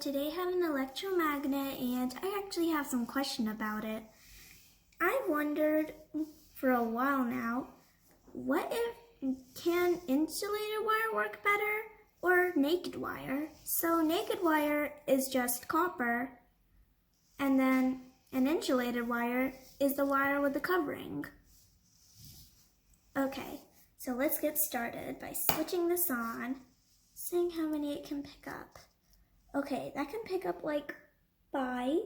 Today I have an electromagnet and I actually have some question about it. I wondered for a while now, what if can insulated wire work better or naked wire? So naked wire is just copper and then an insulated wire is the wire with the covering. Okay, so let's get started by switching this on, seeing how many it can pick up. Okay, that can pick up like 5.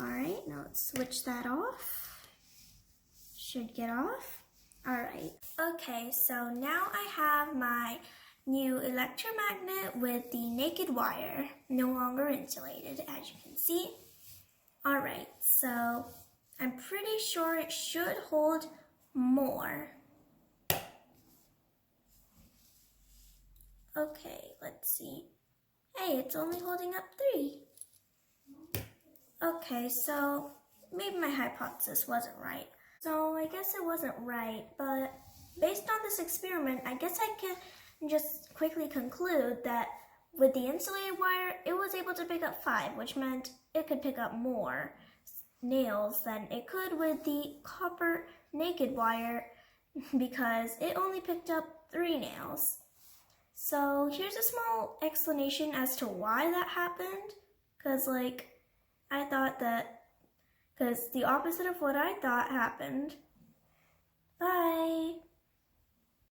All right, now let's switch that off. Should get off. All right. Okay, so now I have my new electromagnet with the naked wire, no longer insulated, as you can see. All right, so I'm pretty sure it should hold more. Okay, let's see. Hey, it's only holding up 3. Okay, so maybe my hypothesis wasn't right. So I guess it wasn't right, but based on this experiment, I guess I can just quickly conclude that with the insulated wire, it was able to pick up 5, which meant it could pick up more nails than it could with the copper naked wire because it only picked up 3 nails. So here's a small explanation as to why that happened, because I thought that, because the opposite of what I thought happened. Bye!